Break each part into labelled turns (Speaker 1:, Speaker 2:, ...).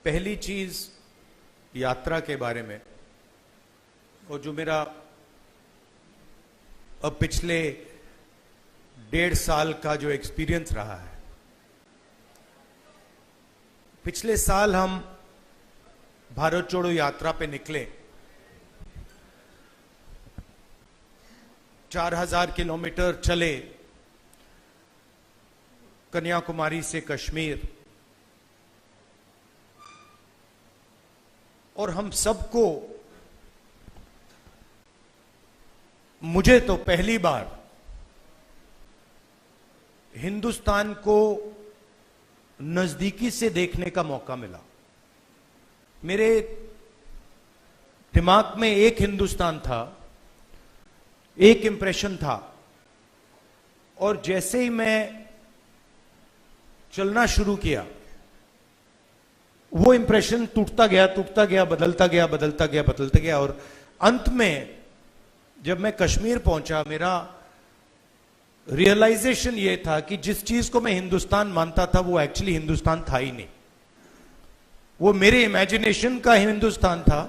Speaker 1: पहली चीज यात्रा के बारे में, और जो मेरा अब पिछले 1.5 साल का जो एक्सपीरियंस रहा है। पिछले साल हम भारत जोड़ो यात्रा पे निकले। 4000 किलोमीटर चले, कन्याकुमारी से कश्मीर, और हम सबको, मुझे तो पहली बार हिंदुस्तान को नजदीकी से देखने का मौका मिला। मेरे दिमाग में एक हिंदुस्तान था, एक इंप्रेशन था, और जैसे ही मैं चलना शुरू किया, वो इंप्रेशन टूटता गया, बदलता गया, और अंत में जब मैं कश्मीर पहुंचा, मेरा रियलाइजेशन ये था कि जिस चीज को मैं हिंदुस्तान मानता था वो एक्चुअली हिंदुस्तान था ही नहीं। वो मेरे इमेजिनेशन का हिंदुस्तान था,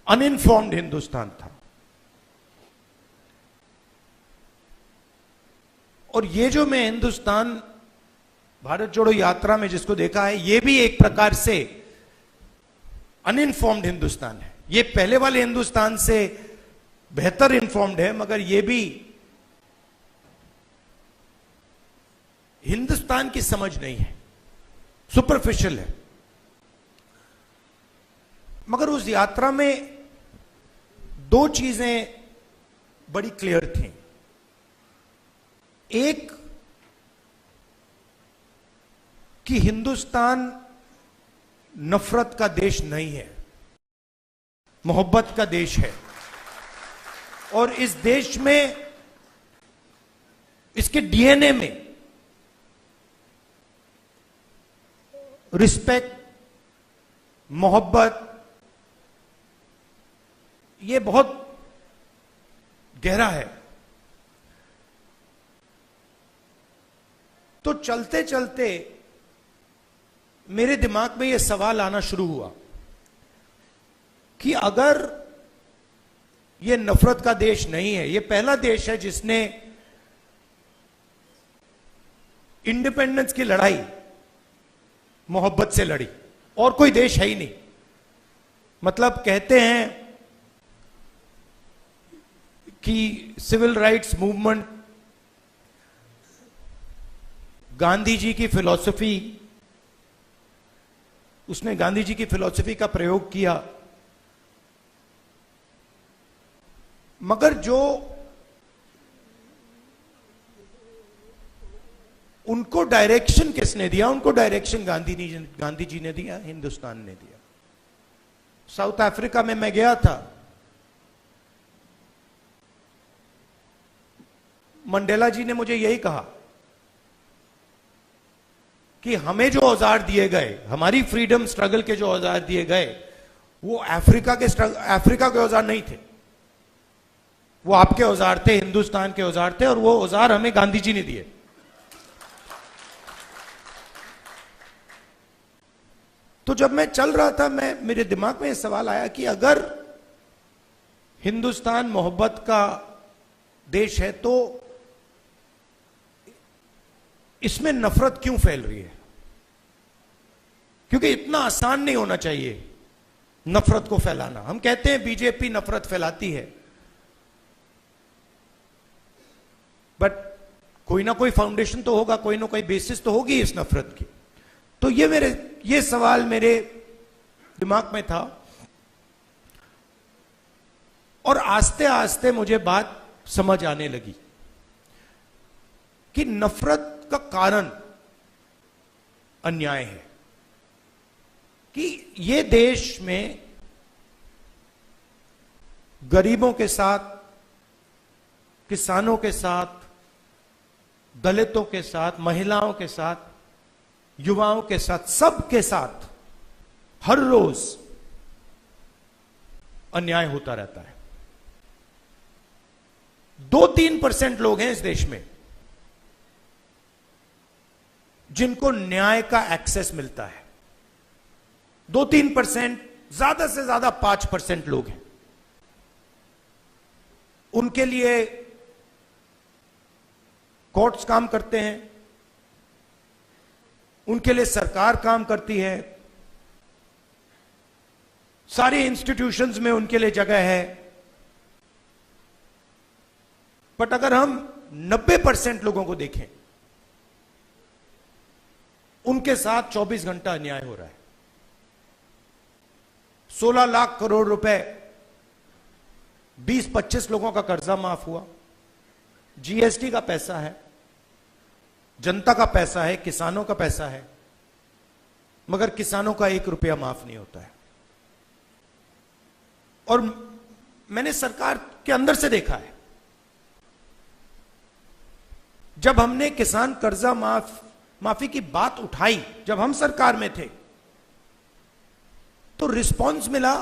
Speaker 1: अनइन्फॉर्म्ड हिंदुस्तान था। और ये जो मैं हिंदुस्तान भारत जोड़ो यात्रा में जिसको देखा है, ये भी एक प्रकार से अनइन्फॉर्म्ड हिंदुस्तान है। ये पहले वाले हिंदुस्तान से बेहतर इन्फॉर्म्ड है, मगर ये भी हिंदुस्तान की समझ नहीं है, सुपरफिशियल है। मगर उस यात्रा में 2 चीजें बड़ी क्लियर थी। एक कि हिंदुस्तान नफरत का देश नहीं है, मोहब्बत का देश है। और इस देश में, इसके डीएनए में रिस्पेक्ट, मोहब्बत, ये बहुत गहरा है। तो चलते चलते मेरे दिमाग में यह सवाल आना शुरू हुआ कि अगर यह नफरत का देश नहीं है, यह पहला देश है जिसने इंडिपेंडेंस की लड़ाई मोहब्बत से लड़ी, और कोई देश है ही नहीं। मतलब कहते हैं कि civil rights movement, Gandhi ji की फिलॉसफी, उसने गांधी जी की फिलॉसफी का प्रयोग किया, मगर जो उनको डायरेक्शन किसने दिया? उनको डायरेक्शन गांधी जी ने दिया, हिंदुस्तान ने दिया। साउथ अफ्रीका में मैं गया था, मंडेला जी ने मुझे यही कहा कि हमें जो औजार दिए गए, हमारी फ्रीडम स्ट्रगल के जो औजार दिए गए, वो अफ्रीका के औजार नहीं थे, वो आपके औजार थे, हिंदुस्तान के औजार थे, और वो औजार हमें गांधी जी ने दिए। तो जब मैं चल रहा था, मेरे दिमाग में यह सवाल आया कि अगर हिंदुस्तान मोहब्बत का देश है, तो इसमें नफरत क्यों फैल रही है? क्योंकि इतना आसान नहीं होना चाहिए नफरत को फैलाना। हम कहते हैं बीजेपी नफरत फैलाती है, बट कोई ना कोई फाउंडेशन तो होगा, कोई ना कोई बेसिस तो होगी इस नफरत की। तो ये सवाल मेरे दिमाग में था, और आस्ते आस्ते मुझे बात समझ आने लगी कि नफरत का कारण अन्याय है। कि ये देश में गरीबों के साथ, किसानों के साथ, दलितों के साथ, महिलाओं के साथ, युवाओं के साथ, सबके साथ हर रोज अन्याय होता रहता है। 2-3% लोग हैं इस देश में जिनको न्याय का एक्सेस मिलता है। 2-3%, ज्यादा से ज्यादा 5% लोग हैं। उनके लिए कोर्ट्स काम करते हैं, उनके लिए सरकार काम करती है, सारी इंस्टीट्यूशंस में उनके लिए जगह है। बट अगर हम 90% लोगों को देखें, उनके साथ 24 घंटा अन्याय हो रहा है। 16 लाख करोड़ रुपए 20-25 लोगों का कर्जा माफ हुआ। जीएसटी का पैसा है, जनता का पैसा है, किसानों का पैसा है, मगर किसानों का 1 रुपया माफ नहीं होता है। और मैंने सरकार के अंदर से देखा है, जब हमने किसान कर्जा माफी की बात उठाई, जब हम सरकार में थे, तो रिस्पांस मिला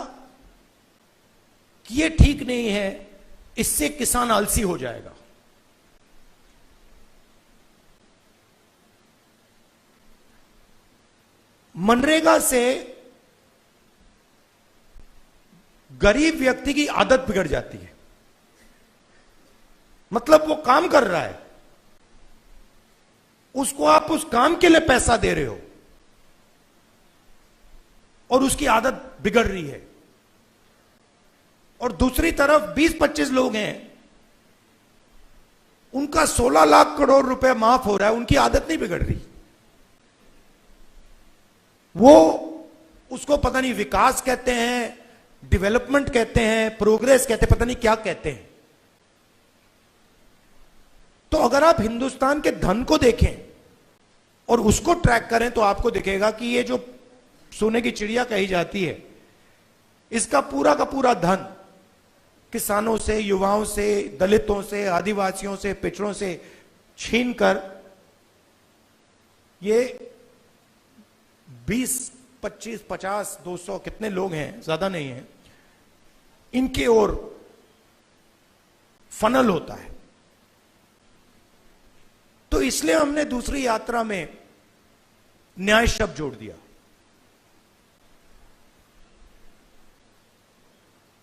Speaker 1: कि ये ठीक नहीं है, इससे किसान आलसी हो जाएगा। मनरेगा से गरीब व्यक्ति की आदत बिगड़ जाती है। मतलब वो काम कर रहा है, उसको आप उस काम के लिए पैसा दे रहे हो और उसकी आदत बिगड़ रही है। और दूसरी तरफ 20-25 लोग हैं, उनका 16 लाख करोड़ रुपए माफ हो रहा है, उनकी आदत नहीं बिगड़ रही। वो उसको पता नहीं विकास कहते हैं, डेवलपमेंट कहते हैं, प्रोग्रेस कहते हैं, पता नहीं क्या कहते हैं। तो अगर आप हिंदुस्तान के धन को देखें और उसको ट्रैक करें तो आपको दिखेगा कि ये जो सोने की चिड़िया कही जाती है, इसका पूरा का पूरा धन किसानों से, युवाओं से, दलितों से, आदिवासियों से, पिछड़ों से छीनकर ये 20, 25, 50, 200 कितने लोग हैं, ज्यादा नहीं है, इनके ओर फनल होता है। तो इसलिए हमने दूसरी यात्रा में न्याय शब्द जोड़ दिया।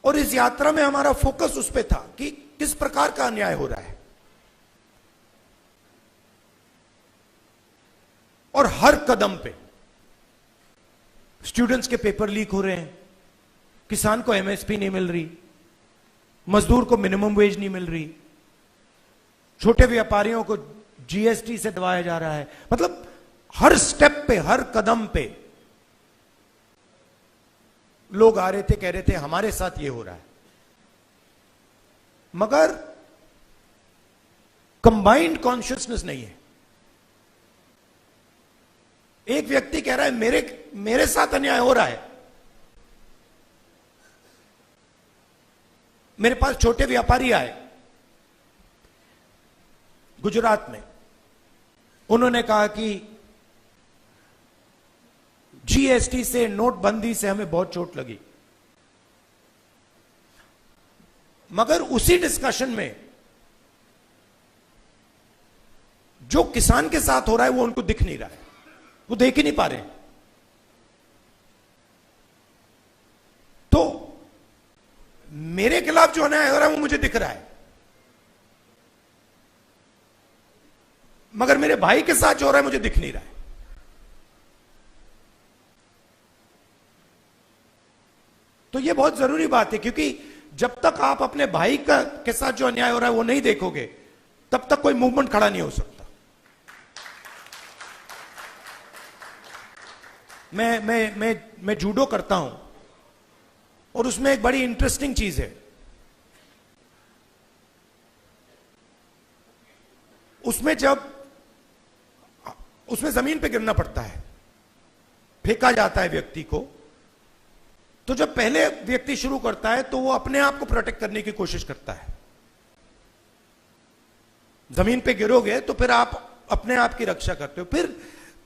Speaker 1: और इस यात्रा में हमारा फोकस उस पे था कि किस प्रकार का अन्याय हो रहा है। और हर कदम पे स्टूडेंट्स के पेपर लीक हो रहे हैं, किसान को एमएसपी नहीं मिल रही, मजदूर को मिनिमम वेज नहीं मिल रही, छोटे व्यापारियों को जीएसटी से दबाया जा रहा है। मतलब हर स्टेप पे, हर कदम पे लोग आ रहे थे, कह रहे थे हमारे साथ ये हो रहा है। मगर कंबाइंड कॉन्शियसनेस नहीं है। एक व्यक्ति कह रहा है मेरे साथ अन्याय हो रहा है। मेरे पास छोटे व्यापारी आए गुजरात में, उन्होंने कहा कि जीएसटी से, नोटबंदी से हमें बहुत चोट लगी। मगर उसी डिस्कशन में जो किसान के साथ हो रहा है वो उनको दिख नहीं रहा है, वो देख ही नहीं पा रहे। तो मेरे खिलाफ जो अन्याय हो रहा है वो मुझे दिख रहा है, मगर मेरे भाई के साथ जो हो रहा है मुझे दिख नहीं रहा है। तो यह बहुत जरूरी बात है, क्योंकि जब तक आप अपने भाई के साथ जो अन्याय हो रहा है वो नहीं देखोगे, तब तक कोई मूवमेंट खड़ा नहीं हो सकता। मैं जूडो करता हूं और उसमें एक बड़ी इंटरेस्टिंग चीज है। उसमें जमीन पे गिरना पड़ता है, फेंका जाता है व्यक्ति को। तो जब पहले व्यक्ति शुरू करता है तो वो अपने आप को प्रोटेक्ट करने की कोशिश करता है। जमीन पे गिरोगे तो फिर आप अपने आप की रक्षा करते हो। फिर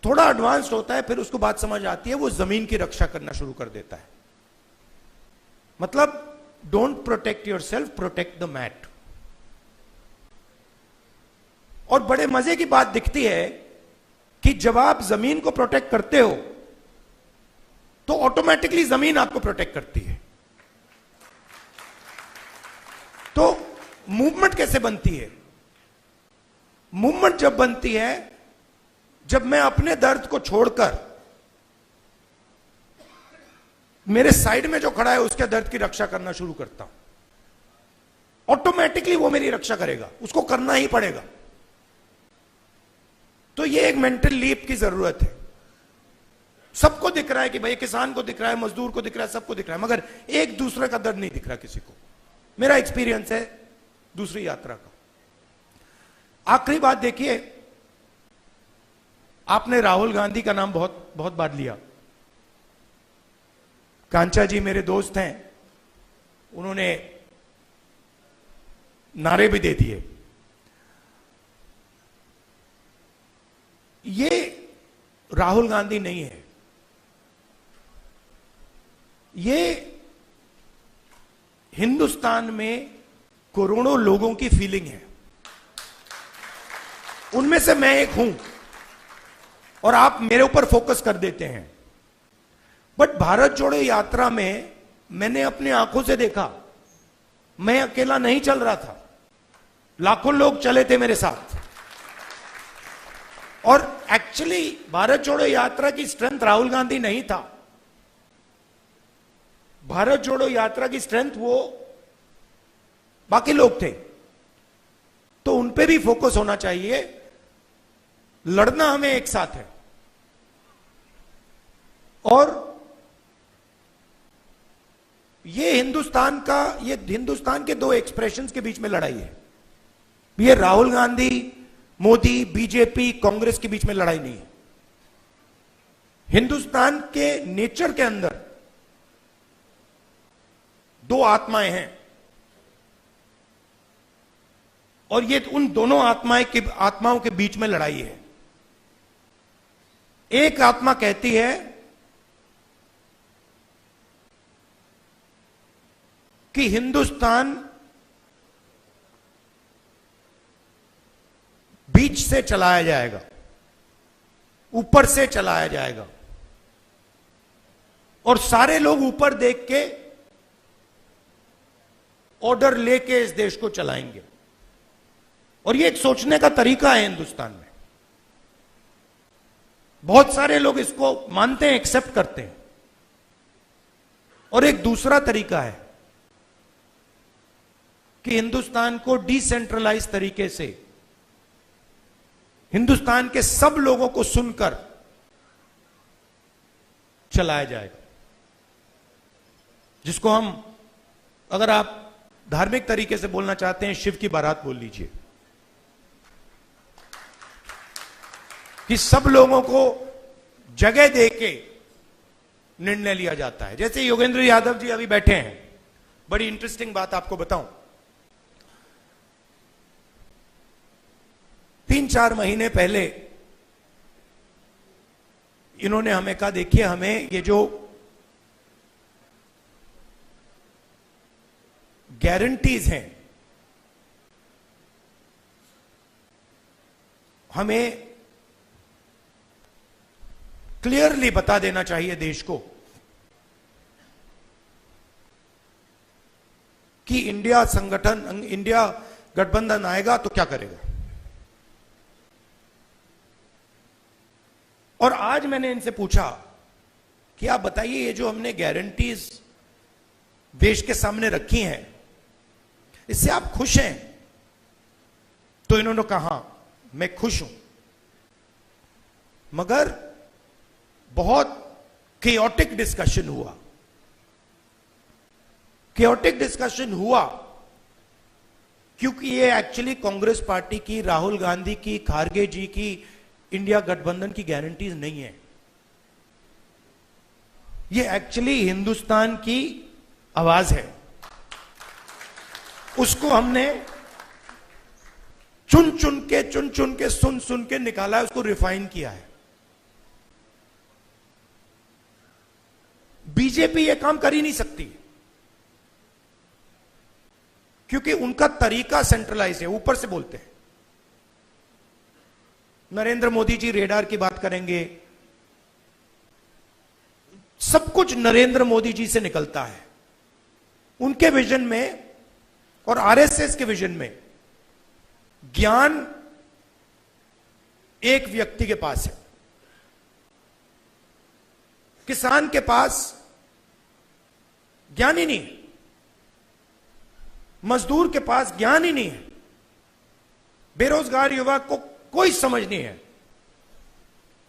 Speaker 1: थोड़ा एडवांस्ड होता है, फिर उसको बात समझ आती है, वो जमीन की रक्षा करना शुरू कर देता है। मतलब don't protect yourself, protect the mat. और बड़े मजे की बात दिखती है कि जब आप जमीन को प्रोटेक्ट करते हो तो ऑटोमेटिकली जमीन आपको प्रोटेक्ट करती है। तो मूवमेंट कैसे बनती है? मूवमेंट जब बनती है जब मैं अपने दर्द को छोड़कर मेरे साइड में जो खड़ा है उसके दर्द की रक्षा करना शुरू करता हूं, ऑटोमेटिकली वो मेरी रक्षा करेगा, उसको करना ही पड़ेगा। तो ये एक मेंटल लीप की जरूरत है। सबको दिख रहा है कि भाई किसान को दिख रहा है, मजदूर को दिख रहा है, सबको दिख रहा है, मगर एक दूसरे का दर्द नहीं दिख रहा किसी को। मेरा एक्सपीरियंस है दूसरी यात्रा का। आखिरी बात देखिए, आपने राहुल गांधी का नाम बहुत बहुत बार लिया। कांचा जी मेरे दोस्त हैं, उन्होंने नारे भी दे दिए। ये राहुल गांधी नहीं है, ये हिंदुस्तान में करोड़ों लोगों की फीलिंग है। उनमें से मैं एक हूं और आप मेरे ऊपर फोकस कर देते हैं। बट भारत जोड़ो यात्रा में मैंने अपनी आंखों से देखा, मैं अकेला नहीं चल रहा था, लाखों लोग चले थे मेरे साथ। और एक्चुअली भारत जोड़ो यात्रा की स्ट्रेंथ राहुल गांधी नहीं था। भारत जोड़ो यात्रा की स्ट्रेंथ वो बाकी लोग थे। तो उन पे भी फोकस होना चाहिए। लड़ना हमें एक साथ है और ये हिंदुस्तान के दो एक्सप्रेशंस के बीच में लड़ाई है। ये राहुल गांधी, मोदी, बीजेपी, कांग्रेस के बीच में लड़ाई नहीं है। हिंदुस्तान के नेचर के अंदर दो आत्माएं हैं और ये उन दोनों आत्माओं के बीच में लड़ाई है। एक आत्मा कहती है कि हिंदुस्तान बीच से चलाया जाएगा, ऊपर से चलाया जाएगा और सारे लोग ऊपर देख के ऑर्डर लेके इस देश को चलाएंगे। और ये एक सोचने का तरीका है हिंदुस्तान में। बहुत सारे लोग इसको मानते हैं, एक्सेप्ट करते हैं। और एक दूसरा तरीका है कि हिंदुस्तान को डिसेंट्रलाइज तरीके से हिंदुस्तान के सब लोगों को सुनकर चलाया जाएगा, जिसको हम, अगर आप धार्मिक तरीके से बोलना चाहते हैं, शिव की बारात बोल लीजिए। कि सब लोगों को जगह देके निर्णय लिया जाता है। जैसे योगेंद्र यादव जी अभी बैठे हैं, बड़ी इंटरेस्टिंग बात आपको बताऊं। 3-4 महीने पहले इन्होंने हमें कहा, देखिए हमें ये जो गारंटीज हैं, हमें क्लियरली बता देना चाहिए देश को कि इंडिया गठबंधन आएगा तो क्या करेगा। और आज मैंने इनसे पूछा कि आप बताइए, ये जो हमने गारंटीज देश के सामने रखी हैं, इससे आप खुश हैं? तो इन्होंने कहा मैं खुश हूं, मगर बहुत केओटिक डिस्कशन हुआ। केओटिक डिस्कशन हुआ क्योंकि ये एक्चुअली कांग्रेस पार्टी की, राहुल गांधी की, खारगे जी की इंडिया गठबंधन की गारंटीज नहीं है। ये एक्चुअली हिंदुस्तान की आवाज है। उसको हमने चुन चुन के सुन के निकाला है, उसको रिफाइन किया है। बीजेपी ये काम कर ही नहीं सकती क्योंकि उनका तरीका सेंट्रलाइज है, ऊपर से बोलते हैं। नरेंद्र मोदी जी रेडार की बात करेंगे, सब कुछ नरेंद्र मोदी जी से निकलता है। उनके विजन में और आरएसएस के विजन में ज्ञान एक व्यक्ति के पास है। किसान के पास ज्ञान ही नहीं है, मजदूर के पास ज्ञान ही नहीं है, बेरोजगार युवा को कोई समझ नहीं है।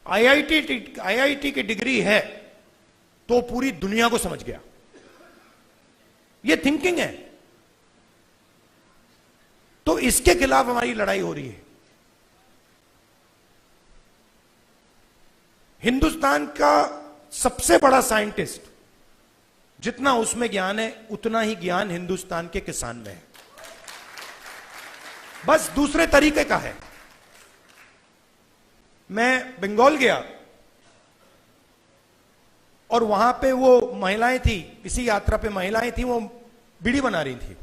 Speaker 1: आईआईटी की डिग्री है तो पूरी दुनिया को समझ गया। यह थिंकिंग है। तो इसके खिलाफ हमारी लड़ाई हो रही है। हिंदुस्तान का सबसे बड़ा साइंटिस्ट, जितना उसमें ज्ञान है उतना ही ज्ञान हिंदुस्तान के किसान में है, बस दूसरे तरीके का है। मैं बंगाल गया और वहां पे वो महिलाएं थी, इसी यात्रा पे महिलाएं थी, वो बीड़ी बना रही थी।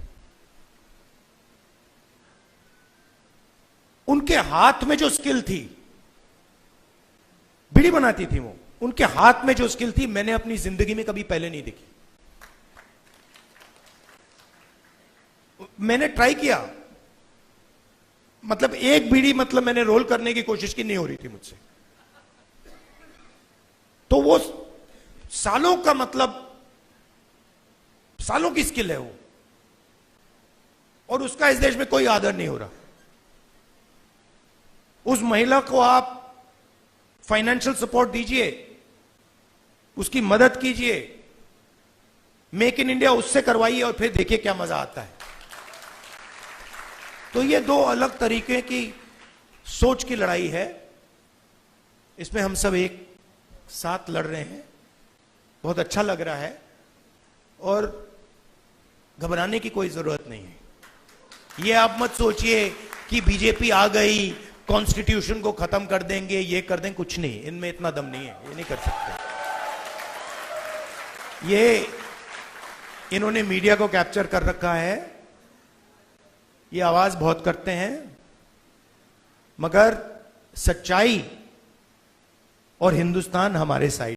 Speaker 1: उनके हाथ में जो स्किल थी, बीड़ी बनाती थी वो, उनके हाथ में जो स्किल थी मैंने अपनी जिंदगी में कभी पहले नहीं देखी। मैंने ट्राई किया, मतलब एक बीड़ी मतलब मैंने रोल करने की कोशिश की, नहीं हो रही थी मुझसे। तो वो सालों का, मतलब सालों की स्किल है वो, और उसका इस देश में कोई आदर नहीं हो रहा। उस महिला को आप फाइनेंशियल सपोर्ट दीजिए, उसकी मदद कीजिए, मेक इन इंडिया उससे करवाइए और फिर देखिए क्या मजा आता है। तो ये दो अलग तरीके की सोच की लड़ाई है। इसमें हम सब एक साथ लड़ रहे हैं। बहुत अच्छा लग रहा है और घबराने की कोई जरूरत नहीं है। ये आप मत सोचिए कि बीजेपी आ गई, कॉन्स्टिट्यूशन को खत्म कर देंगे, ये कर देंगे, कुछ नहीं, इनमें इतना दम नहीं है, ये नहीं कर सकते। ये इन्होंने मीडिया को कैप्चर कर रखा है, ये आवाज बहुत करते हैं, मगर सच्चाई और हिंदुस्तान हमारे साइड